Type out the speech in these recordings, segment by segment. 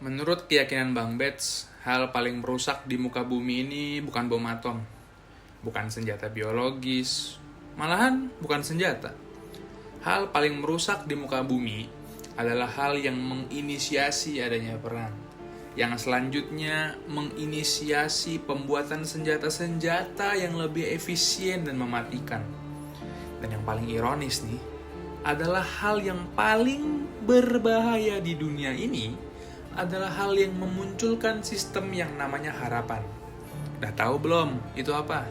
Menurut keyakinan Bang Bets, hal paling merusak di muka bumi ini bukan bom atom, bukan senjata biologis, malahan bukan senjata. Hal paling merusak di muka bumi adalah hal yang menginisiasi adanya perang, yang selanjutnya menginisiasi pembuatan senjata-senjata yang lebih efisien dan mematikan. Dan yang paling ironis nih, adalah hal yang paling berbahaya di dunia ini adalah hal yang memunculkan sistem yang namanya harapan. Udah tahu belum itu apa?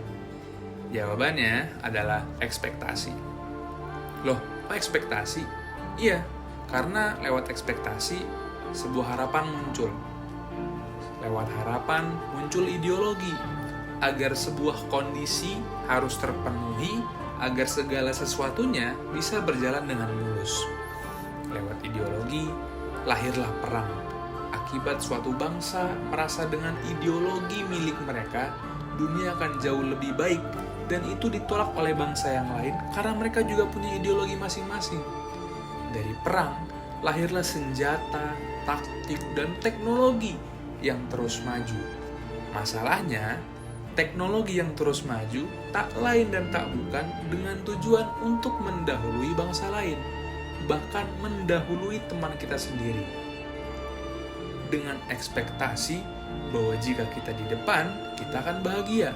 Jawabannya adalah ekspektasi. Loh, kok ekspektasi? Iya, karena lewat ekspektasi sebuah harapan muncul. Lewat harapan muncul ideologi agar sebuah kondisi harus terpenuhi agar segala sesuatunya bisa berjalan dengan mulus. Lewat ideologi lahirlah perang. Akibat suatu bangsa merasa dengan ideologi milik mereka, dunia akan jauh lebih baik, dan itu ditolak oleh bangsa yang lain karena mereka juga punya ideologi masing-masing. Dari perang, lahirlah senjata, taktik, dan teknologi yang terus maju. Masalahnya, teknologi yang terus maju tak lain dan tak bukan dengan tujuan untuk mendahului bangsa lain, bahkan mendahului teman kita sendiri. Dengan ekspektasi bahwa jika kita di depan, kita akan bahagia.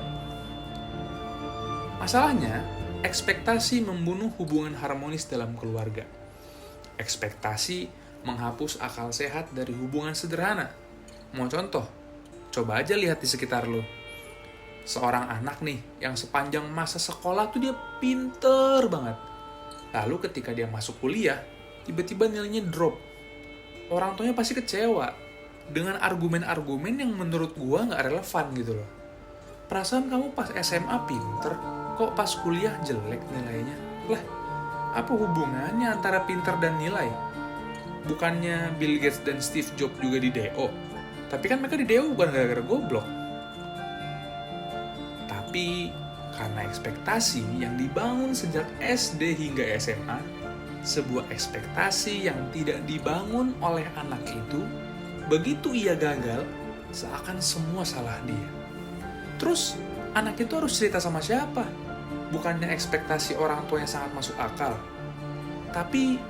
Masalahnya, ekspektasi membunuh hubungan harmonis dalam keluarga. Ekspektasi menghapus akal sehat dari hubungan sederhana. Mau contoh? Coba aja lihat di sekitar lo. Seorang anak nih, yang sepanjang masa sekolah tuh dia pinter banget. Lalu ketika dia masuk kuliah, tiba-tiba nilainya drop. Orang tuanya pasti kecewa dengan argumen-argumen yang menurut gua nggak relevan gitu loh. Perasaan kamu pas SMA pinter, kok pas kuliah jelek nilainya? Lah, apa hubungannya antara pinter dan nilai? Bukannya Bill Gates dan Steve Jobs juga di DO? Tapi kan mereka di DO bukan gara-gara goblok. Tapi karena ekspektasi yang dibangun sejak SD hingga SMA, sebuah ekspektasi yang tidak dibangun oleh anak itu, begitu ia gagal, seakan semua salah dia. Terus, anak itu harus cerita sama siapa? Bukannya ekspektasi orang tua yang sangat masuk akal. Tapi,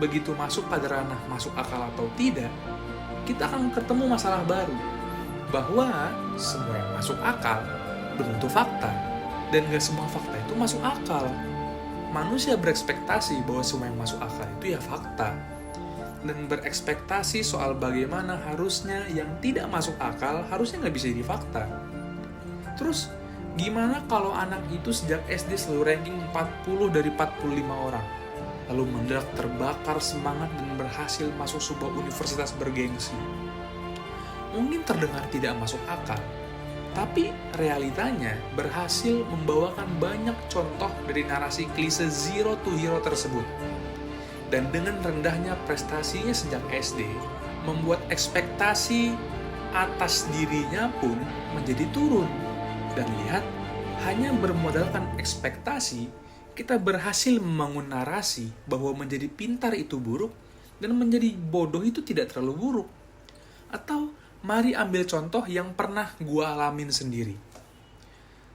begitu masuk pada ranah masuk akal atau tidak, kita akan ketemu masalah baru. Bahwa semua yang masuk akal belum tentu fakta. Dan gak semua fakta itu masuk akal. Manusia berekspektasi bahwa semua yang masuk akal itu ya fakta. Dan berekspektasi soal bagaimana harusnya yang tidak masuk akal harusnya nggak bisa jadi fakta. Terus, gimana kalau anak itu sejak SD selalu ranking 40 dari 45 orang, lalu mendadak terbakar semangat dan berhasil masuk sebuah universitas bergengsi? Mungkin terdengar tidak masuk akal, tapi realitanya berhasil membawakan banyak contoh dari narasi klise zero to hero tersebut. Dan dengan rendahnya prestasinya sejak SD, membuat ekspektasi atas dirinya pun menjadi turun. Dan lihat, hanya bermodalkan ekspektasi, kita berhasil membangun narasi bahwa menjadi pintar itu buruk, dan menjadi bodoh itu tidak terlalu buruk. Atau, mari ambil contoh yang pernah gua alamin sendiri.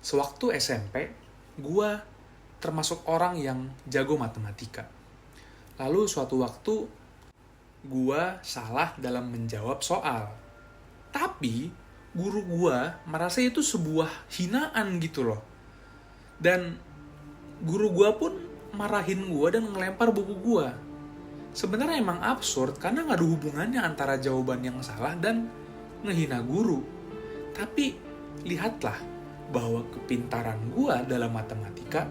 Sewaktu SMP, gua termasuk orang yang jago matematika. Lalu suatu waktu, gua salah dalam menjawab soal. Tapi, guru gua merasa itu sebuah hinaan gitu loh. Dan guru gua pun marahin gua dan ngelempar buku gua. Sebenarnya emang absurd karena nggak ada hubungannya antara jawaban yang salah dan ngehina guru. Tapi, lihatlah bahwa kepintaran gua dalam matematika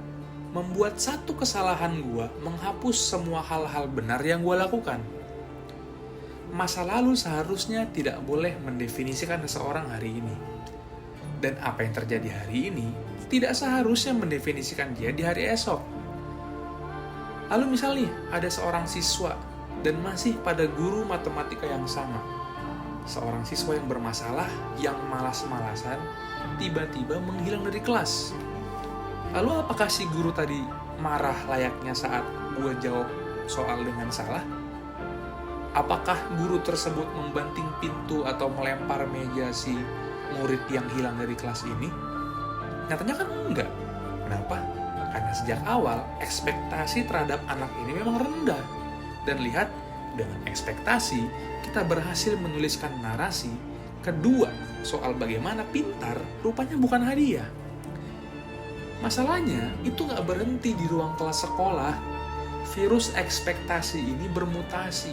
membuat satu kesalahan gua menghapus semua hal-hal benar yang gua lakukan. Masa lalu seharusnya tidak boleh mendefinisikan seseorang hari ini. Dan apa yang terjadi hari ini tidak seharusnya mendefinisikan dia di hari esok. Lalu misalnya ada seorang siswa dan masih pada guru matematika yang sama. Seorang siswa yang bermasalah, yang malas-malasan, tiba-tiba menghilang dari kelas. Lalu apakah si guru tadi marah layaknya saat gue jawab soal dengan salah? Apakah guru tersebut membanting pintu atau melempar meja si murid yang hilang dari kelas ini? Nyatanya kan enggak. Kenapa? Karena sejak awal ekspektasi terhadap anak ini memang rendah. Dan lihat, dengan ekspektasi kita berhasil menuliskan narasi kedua soal bagaimana pintar rupanya bukan hadiah. Masalahnya itu nggak berhenti di ruang kelas sekolah. Virus ekspektasi ini bermutasi,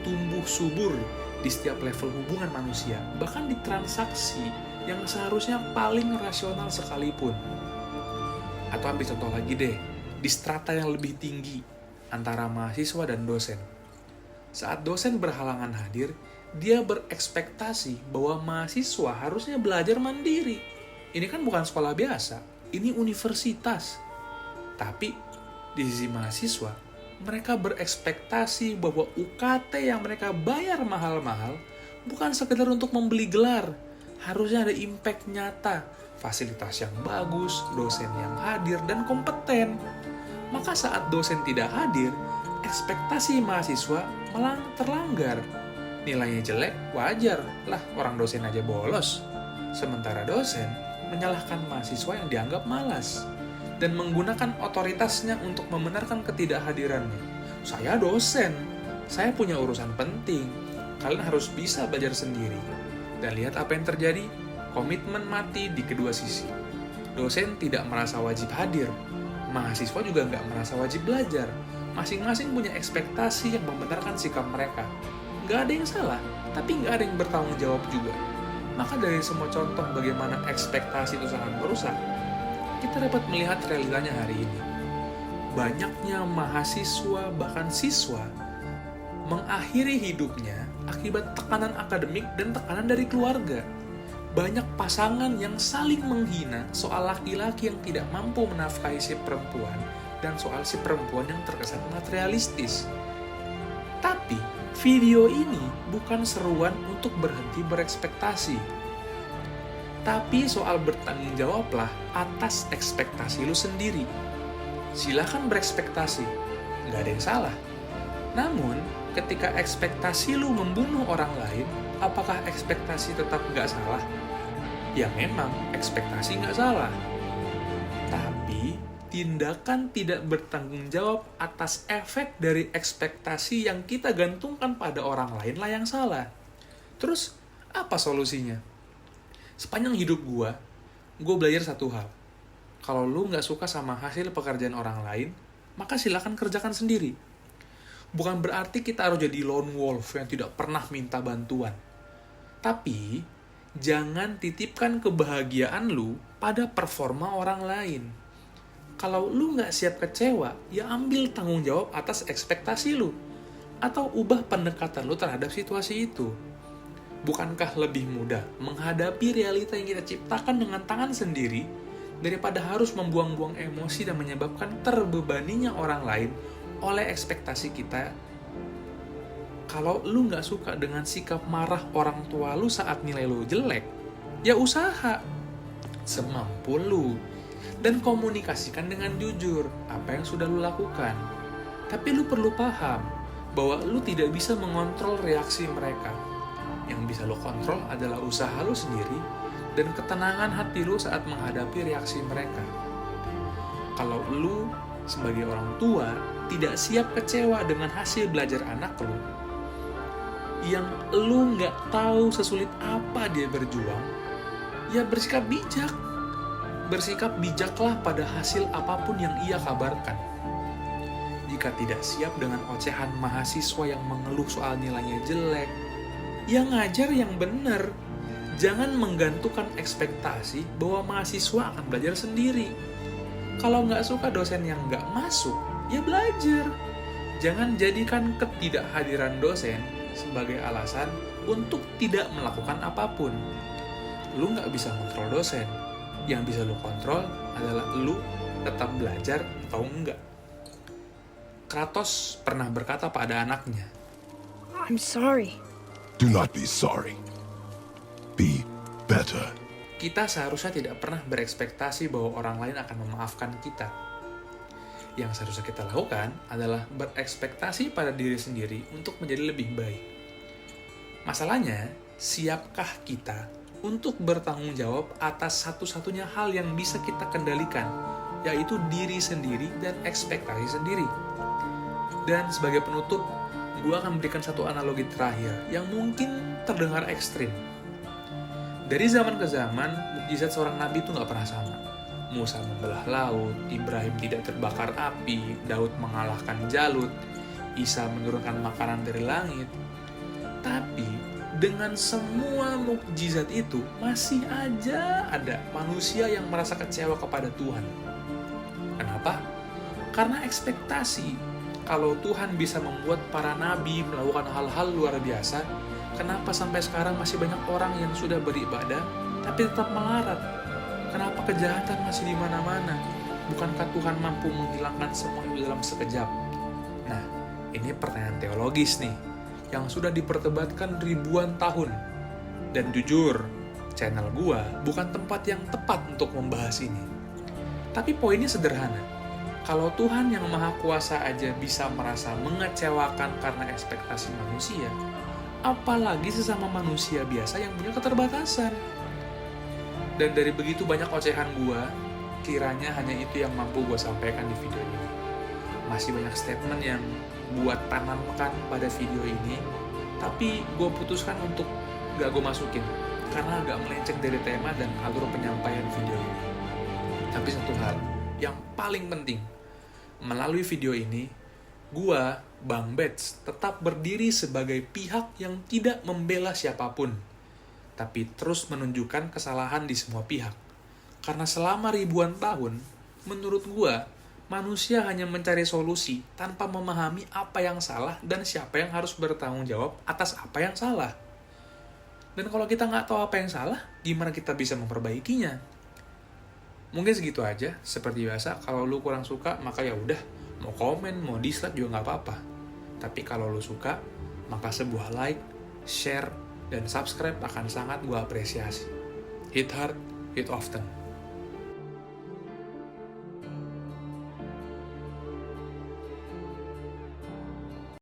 tumbuh subur di setiap level hubungan manusia, bahkan di transaksi yang seharusnya paling rasional sekalipun. Atau ambil contoh lagi deh, di strata yang lebih tinggi antara mahasiswa dan dosen. Saat dosen berhalangan hadir, dia berekspektasi bahwa mahasiswa harusnya belajar mandiri. Ini kan bukan sekolah biasa, ini universitas. Tapi di sisi mahasiswa, mereka berekspektasi bahwa UKT yang mereka bayar mahal-mahal bukan sekedar untuk membeli gelar, harusnya ada impact nyata, fasilitas yang bagus, dosen yang hadir dan kompeten. Maka saat dosen tidak hadir, ekspektasi mahasiswa malah terlanggar. Nilainya jelek, wajar lah orang dosen aja bolos. Sementara dosen menyalahkan mahasiswa yang dianggap malas dan menggunakan otoritasnya untuk membenarkan ketidakhadirannya. Saya dosen, saya punya urusan penting, kalian harus bisa belajar sendiri. Dan lihat apa yang terjadi, komitmen mati di kedua sisi. Dosen tidak merasa wajib hadir, mahasiswa juga nggak merasa wajib belajar. Masing-masing punya ekspektasi yang membenarkan sikap mereka. Nggak ada yang salah, tapi nggak ada yang bertanggung jawab juga. Maka dari semua contoh bagaimana ekspektasi itu sangat merusak, kita dapat melihat realitanya hari ini. Banyaknya mahasiswa, bahkan siswa, mengakhiri hidupnya akibat tekanan akademik dan tekanan dari keluarga. Banyak pasangan yang saling menghina soal laki-laki yang tidak mampu menafkahi si perempuan dan soal si perempuan yang terkesan materialistis. Tapi, video ini bukan seruan untuk berhenti berekspektasi. Tapi soal bertanggung jawablah atas ekspektasi lu sendiri. Silahkan berekspektasi, nggak ada yang salah. Namun, ketika ekspektasi lu membunuh orang lain, apakah ekspektasi tetap nggak salah? Ya memang, ekspektasi nggak salah. Tapi, tindakan tidak bertanggung jawab atas efek dari ekspektasi yang kita gantungkan pada orang lain lah yang salah. Terus, apa solusinya? Sepanjang hidup gue belajar satu hal. Kalau lu nggak suka sama hasil pekerjaan orang lain, maka silakan kerjakan sendiri. Bukan berarti kita harus jadi lone wolf yang tidak pernah minta bantuan. Tapi, jangan titipkan kebahagiaan lu pada performa orang lain. Kalau lu nggak siap kecewa, ya ambil tanggung jawab atas ekspektasi lu. Atau ubah pendekatan lu terhadap situasi itu. Bukankah lebih mudah menghadapi realita yang kita ciptakan dengan tangan sendiri daripada harus membuang-buang emosi dan menyebabkan terbebaninya orang lain oleh ekspektasi kita? Kalau lu nggak suka dengan sikap marah orang tua lu saat nilai lu jelek, ya usaha semampu lu dan komunikasikan dengan jujur apa yang sudah lu lakukan. Tapi lu perlu paham bahwa lu tidak bisa mengontrol reaksi mereka. Yang bisa lu kontrol adalah usaha lu sendiri dan ketenangan hati lu saat menghadapi reaksi mereka. Kalau lu sebagai orang tua tidak siap kecewa dengan hasil belajar anak lu, yang lu nggak tahu sesulit apa dia berjuang, ya bersikap bijak. Bersikap bijaklah pada hasil apapun yang ia kabarkan. Jika tidak siap dengan ocehan mahasiswa yang mengeluh soal nilainya jelek, ya ngajar yang benar. Jangan menggantungkan ekspektasi bahwa mahasiswa akan belajar sendiri. Kalau nggak suka dosen yang nggak masuk, ya belajar. Jangan jadikan ketidakhadiran dosen sebagai alasan untuk tidak melakukan apapun. Lu nggak bisa kontrol dosen. Yang bisa lu kontrol adalah lu tetap belajar atau enggak. Kratos pernah berkata pada anaknya, I'm sorry. Do not be sorry. Be better. kita seharusnya tidak pernah berekspektasi bahwa orang lain akan memaafkan kita. Yang seharusnya kita lakukan adalah berekspektasi pada diri sendiri untuk menjadi lebih baik. Masalahnya, siapkah kita untuk bertanggung jawab atas satu-satunya hal yang bisa kita kendalikan, yaitu diri sendiri dan ekspektasi sendiri? Dan sebagai penutup, gue akan memberikan satu analogi terakhir yang mungkin terdengar ekstrim. Dari zaman ke zaman, mukjizat seorang nabi itu nggak pernah sama. Musa membelah laut, Ibrahim tidak terbakar api, Daud mengalahkan Jalut, Isa menurunkan makanan dari langit. Tapi, dengan semua mukjizat itu, masih aja ada manusia yang merasa kecewa kepada Tuhan. Kenapa? Karena ekspektasi kalau Tuhan bisa membuat para nabi melakukan hal-hal luar biasa, kenapa sampai sekarang masih banyak orang yang sudah beribadah tapi tetap melarat? Kenapa kejahatan masih di mana-mana? Bukankah Tuhan mampu menghilangkan semua itu dalam sekejap? Nah, ini pertanyaan teologis nih, yang sudah diperdebatkan ribuan tahun. Dan jujur, channel gua bukan tempat yang tepat untuk membahas ini. Tapi poinnya sederhana. Kalau Tuhan yang Maha Kuasa aja bisa merasa mengecewakan karena ekspektasi manusia, apalagi sesama manusia biasa yang punya keterbatasan. Dan dari begitu banyak ocehan gua, kiranya hanya itu yang mampu gua sampaikan di video ini. Masih banyak statement yang buat tanamkan pada video ini, tapi gua putuskan untuk gak gua masukin, karena agak melenceng dari tema dan alur penyampaian video ini. Tapi satu hal yang paling penting, melalui video ini, gua, Bang Bets, tetap berdiri sebagai pihak yang tidak membela siapapun, tapi terus menunjukkan kesalahan di semua pihak. Karena selama ribuan tahun, menurut gua, manusia hanya mencari solusi tanpa memahami apa yang salah dan siapa yang harus bertanggung jawab atas apa yang salah. Dan kalau kita nggak tahu apa yang salah, gimana kita bisa memperbaikinya? Mungkin segitu aja. Seperti biasa, kalau lu kurang suka, maka ya udah, mau komen, mau dislike juga nggak apa-apa. Tapi kalau lu suka, maka sebuah like, share, dan subscribe akan sangat gua apresiasi. Hit hard, hit often.